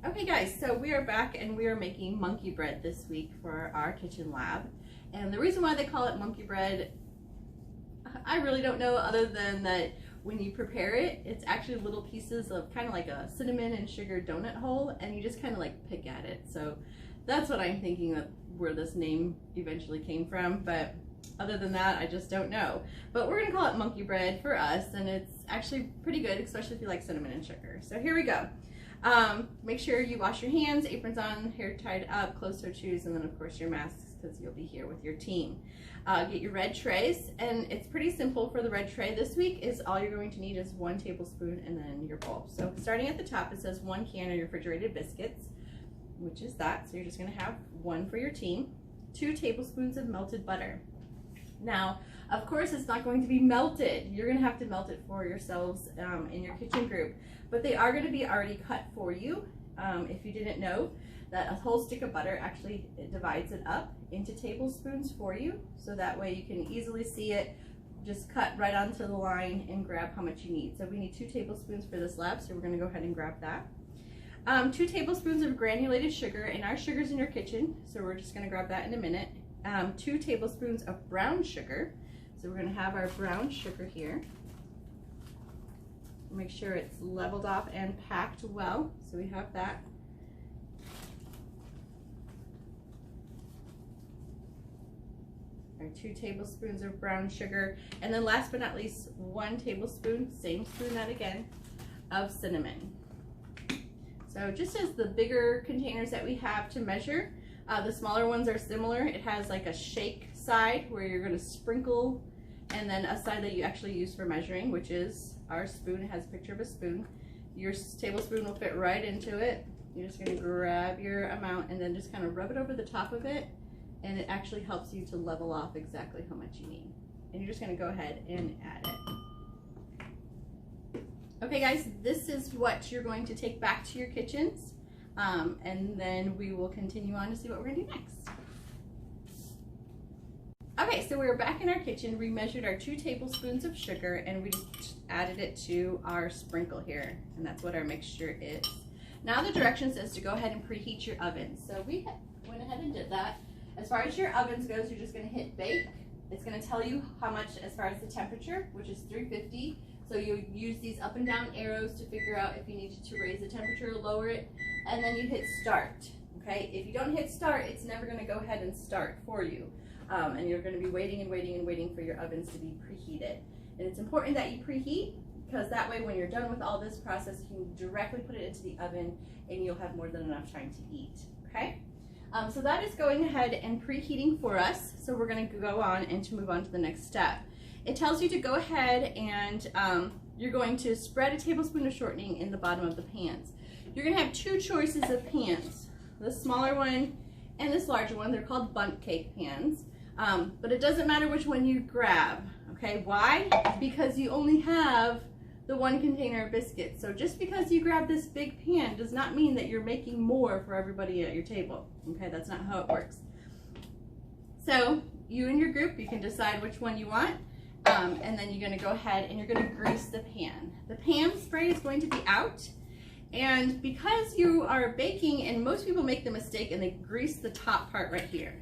Okay guys, so we are back and we are making monkey bread this week for our kitchen lab. And the reason why they call it monkey bread, I really don't know, other than that when you prepare it, it's actually little pieces of kind of like a cinnamon and sugar donut hole, and you just kind of like pick at it. So that's what I'm thinking of where this name eventually came from, but other than that, I just don't know. But we're gonna call it monkey bread for us, and it's actually pretty good, especially if you like cinnamon and sugar. So here we go. Make sure you wash your hands, aprons on, hair tied up, closed-toed shoes, and then of course your masks, because you'll be here with your team. Get your red trays, and it's pretty simple for the red tray this week. Is all you're going to need is 1 tablespoon and then your bowl. So starting at the top, it says 1 can of refrigerated biscuits, which is that. So you're just going to have 1 for your team. 2 tablespoons of melted butter. Now, of course, it's not going to be melted. You're going to have to melt it for yourselves in your kitchen group, but they are going to be already cut for you. If you didn't know, that a whole stick of butter actually divides it up into tablespoons for you, so that way you can easily see it. Just cut right onto the line and grab how much you need. So we need 2 tablespoons for this lab, so we're going to go ahead and grab that. 2 tablespoons of granulated sugar, and our sugar's in your kitchen, so we're just going to grab that in a minute. 2 tablespoons of brown sugar. So we're going to have our brown sugar here. Make sure it's leveled off and packed well. So we have that. Our 2 tablespoons of brown sugar. And then last but not least, 1 tablespoon, same spoon that again, of cinnamon. So just as the bigger containers that we have to measure, the smaller ones are similar. It has like a shake side where you're going to sprinkle, and then a side that you actually use for measuring, which is our spoon. It has a picture of a spoon. Your tablespoon will fit right into it. You're just going to grab your amount and then just kind of rub it over the top of it, and it actually helps you to level off exactly how much you need. And you're just going to go ahead and add it. Okay guys, this is what you're going to take back to your kitchens. And then we will continue on to see what we're going to do next. Okay, so we're back in our kitchen. We measured our 2 tablespoons of sugar, and we just added it to our sprinkle here, and that's what our mixture is. Now the directions says to go ahead and preheat your oven. So we went ahead and did that. As far as your ovens goes, you're just going to hit bake. It's going to tell you how much as far as the temperature, which is 350. So you use these up and down arrows to figure out if you need to raise the temperature or lower it, and then you hit start. Okay, if you don't hit start, it's never going to go ahead and start for you, and you're going to be waiting and waiting and waiting for your ovens to be preheated. And it's important that you preheat, because that way when you're done with all this process, you can directly put it into the oven and you'll have more than enough time to eat. Okay, so that is going ahead and preheating for us. So we're going to go on and to move on to the next step. It tells you to go ahead and you're going to spread a tablespoon of shortening in the bottom of the pans. You're going to have 2 choices of pans, the smaller one and this larger one. They're called bundt cake pans, but it doesn't matter which one you grab. Okay, why? Because you only have the 1 container of biscuits. So just because you grab this big pan does not mean that you're making more for everybody at your table. Okay, that's not how it works. So you and your group, you can decide which one you want. And then you're going to go ahead and you're going to grease the pan. The pan spray is going to be out, and because you are baking, and most people make the mistake and they grease the top part right here,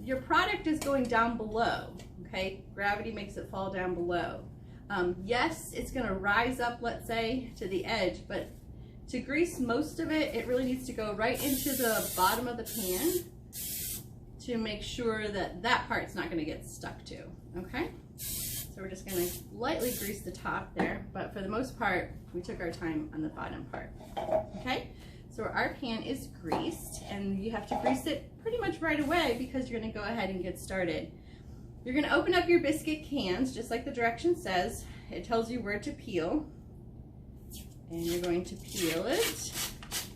your product is going down below. Okay, gravity makes it fall down below. Yes, it's going to rise up, let's say, to the edge, but to grease most of it, it really needs to go right into the bottom of the pan to make sure that that part's not going to get stuck to. Okay, so we're just going to lightly grease the top there, but for the most part, we took our time on the bottom part. Okay, so our pan is greased, and you have to grease it pretty much right away because you're going to go ahead and get started. You're going to open up your biscuit cans, just like the direction says. It tells you where to peel, and you're going to peel it,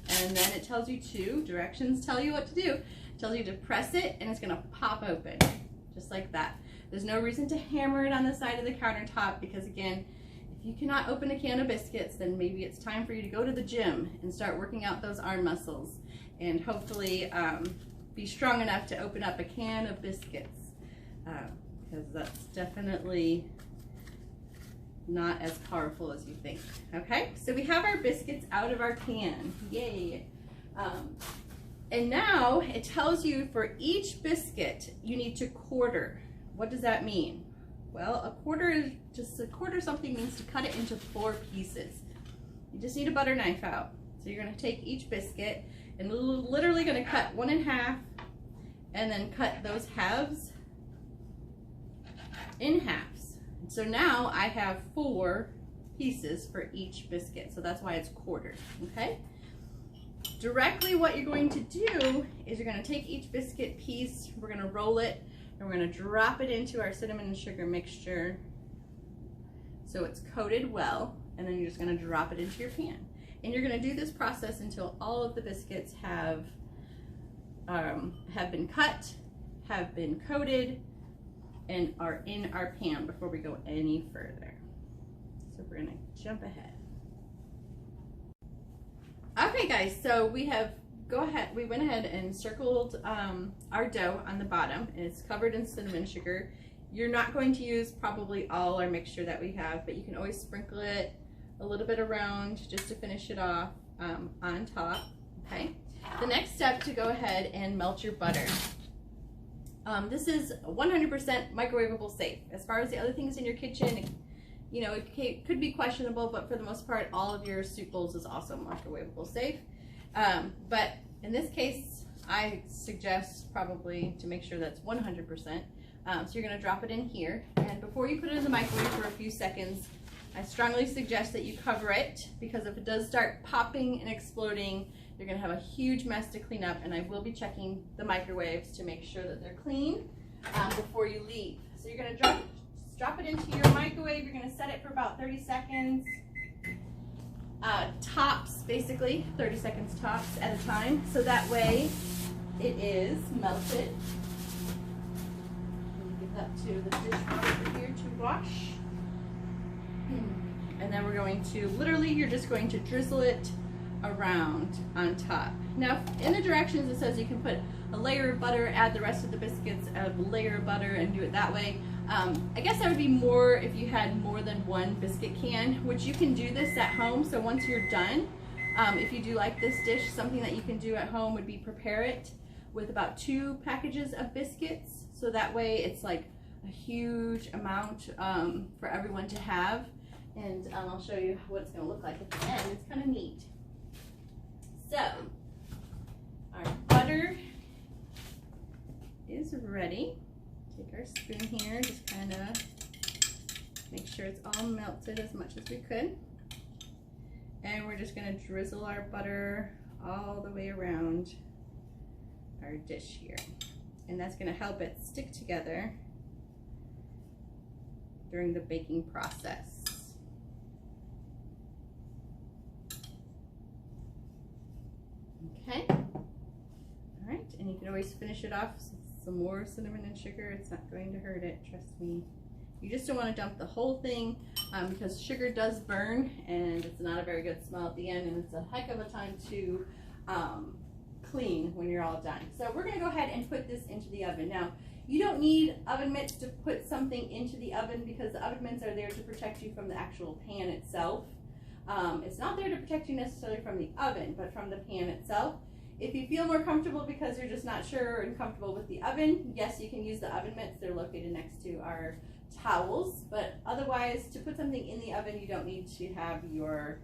and then it tells you to, directions tell you what to do. It tells you to press it, and it's going to pop open, just like that. There's no reason to hammer it on the side of the countertop, because again, if you cannot open a can of biscuits, then maybe it's time for you to go to the gym and start working out those arm muscles, and hopefully be strong enough to open up a can of biscuits, because that's definitely not as powerful as you think. Okay, so we have our biscuits out of our pan. Yay. And now it tells you for each biscuit you need to quarter. What does that mean? Well, a quarter something means to cut it into 4 pieces. You just need a butter knife out. So you're going to take each biscuit and literally going to cut 1 in half and then cut those halves in halves. So now I have 4 pieces for each biscuit. So that's why it's quartered, okay? Directly what you're going to do is you're going to take each biscuit piece, we're going to roll it, and we're going to drop it into our cinnamon and sugar mixture so it's coated well, and then you're just going to drop it into your pan. And you're going to do this process until all of the biscuits have been cut, have been coated, and are in our pan before we go any further. So we're going to jump ahead. Okay guys, so we went ahead and circled our dough on the bottom, and it's covered in cinnamon sugar. You're not going to use probably all our mixture that we have, but you can always sprinkle it a little bit around just to finish it off on top, okay? The next step to go ahead and melt your butter. This is 100% microwavable safe. As far as the other things in your kitchen, you know, it could be questionable, but for the most part, all of your soup bowls is also microwavable safe. But in this case, I suggest probably to make sure that's 100%. So you're gonna drop it in here, and before you put it in the microwave for a few seconds, I strongly suggest that you cover it, because if it does start popping and exploding, you're gonna have a huge mess to clean up, and I will be checking the microwaves to make sure that they're clean before you leave. So you're gonna drop it into your microwave. You're going to set it for about 30 seconds, tops, basically 30 seconds tops at a time, so that way it is melted. Give that to the dishwasher here to wash. And then we're going to, literally, you're just going to drizzle it around on top. Now, in the directions it says you can put a layer of butter, add the rest of the biscuits, add a layer of butter, and do it that way. I guess that would be more if you had more than 1 biscuit can, which you can do this at home. So once you're done, if you do like this dish, something that you can do at home would be prepare it with about 2 packages of biscuits. So that way it's like a huge amount for everyone to have. And I'll show you what it's going to look like at the end. It's kind of neat. So our butter is ready. Take our spoon here, just kind of make sure it's all melted as much as we could. And we're just going to drizzle our butter all the way around our dish here. And that's going to help it stick together during the baking process. Okay. All right, and you can always finish it off with some more cinnamon and sugar. It's not going to hurt it, trust me. You just don't want to dump the whole thing because sugar does burn, and it's not a very good smell at the end, and it's a heck of a time to clean when you're all done. So we're going to go ahead and put this into the oven. Now, you don't need oven mitts to put something into the oven, because the oven mitts are there to protect you from the actual pan itself. It's not there to protect you necessarily from the oven, but from the pan itself. If you feel more comfortable because you're just not sure and comfortable with the oven, yes, you can use the oven mitts. They're located next to our towels, but otherwise, to put something in the oven, you don't need to have your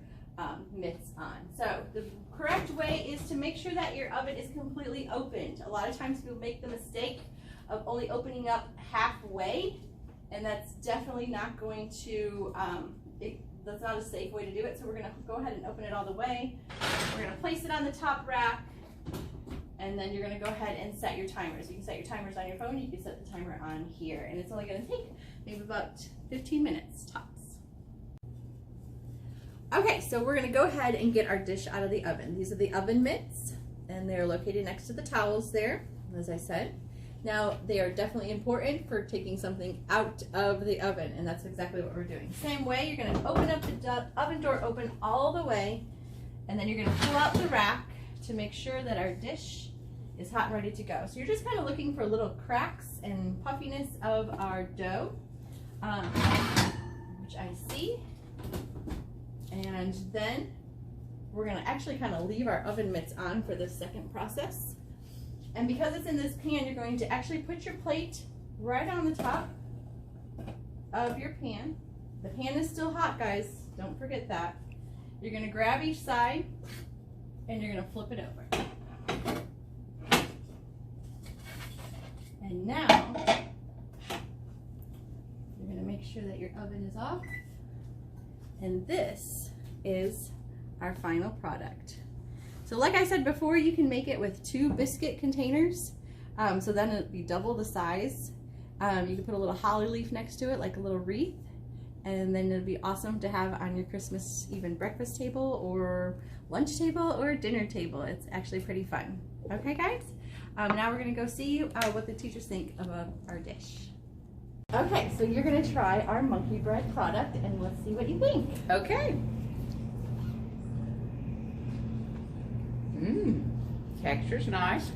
mitts on. So the correct way is to make sure that your oven is completely opened. A lot of times people make the mistake of only opening up halfway, and that's definitely not going to, that's not a safe way to do it. So we're going to go ahead and open it all the way. We're going to place it on the top rack, and then you're going to go ahead and set your timers. You can set your timers on your phone, you can set the timer on here, and it's only going to take maybe about 15 minutes tops. Okay, so we're going to go ahead and get our dish out of the oven. These are the oven mitts, and they're located next to the towels there, as I said. Now, they are definitely important for taking something out of the oven, and that's exactly what we're doing. Same way, you're going to open up the oven door open all the way, and then you're going to pull out the rack to make sure that our dish is hot and ready to go. So you're just kind of looking for little cracks and puffiness of our dough. which I see. And then we're gonna actually kind of leave our oven mitts on for the second process. And because it's in this pan, you're going to actually put your plate right on the top of your pan. The pan is still hot, guys. Don't forget that. You're gonna grab each side and you're gonna flip it over. And now, you're gonna make sure that your oven is off. And this is our final product. So like I said before, you can make it with 2 biscuit containers. So then it'll be double the size. You can put a little holly leaf next to it, like a little wreath. And then it'll be awesome to have on your Christmas even breakfast table or lunch table or dinner table. It's actually pretty fun. Okay, guys? Now we're gonna go see what the teachers think of our dish. Okay, so you're gonna try our monkey bread product and let's see what you think. Okay. Texture's nice.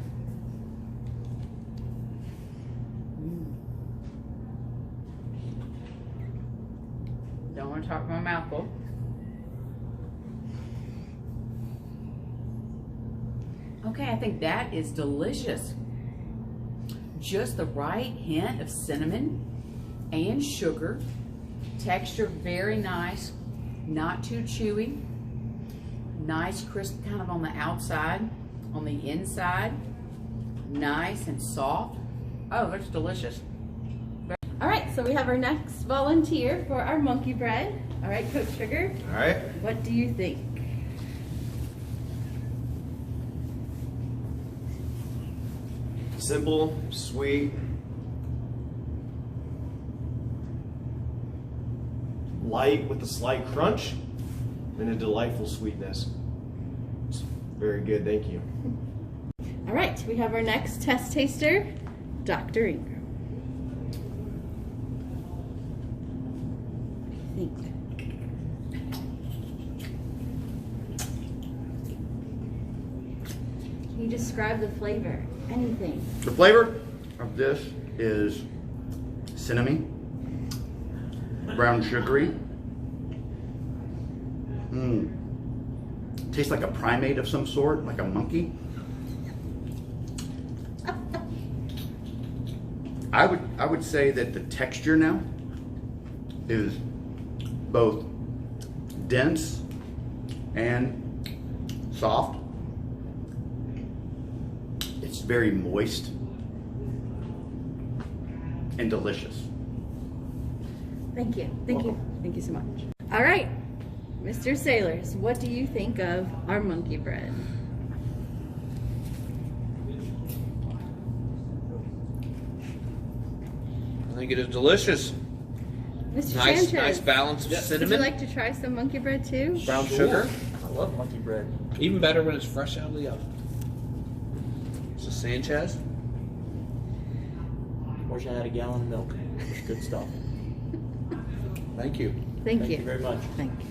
Don't want to talk my mouth full. Okay, I think that is delicious. Just the right hint of cinnamon and sugar. Texture very nice, not too chewy. Nice crisp kind of on the outside, on the inside. Nice and soft. Oh, that's delicious. All right, so we have our next volunteer for our monkey bread. All right, Coach Sugar. All right. What do you think? Simple, sweet, light with a slight crunch, and a delightful sweetness. It's very good, thank you. All right, we have our next test taster, Dr. Ingram. What do you think? Can you describe the flavor? Anything? The flavor of this is cinnamon, brown sugary. Tastes like a primate of some sort, like a monkey. I would say that the texture now is both dense and soft. It's very moist and delicious. Thank you. Thank you. Thank you so much. All right, Mr. Sailors, what do you think of our monkey bread? I think it is delicious. Mr. Nice, Sanchez, nice balance of would cinnamon, you like to try some monkey bread too? brown Sure. sugar. I love monkey bread. Even better when it's fresh out of the oven. So Sanchez. Wish I had a gallon of milk. Good stuff. Thank you. Thank Thank you. you very much. Thank you.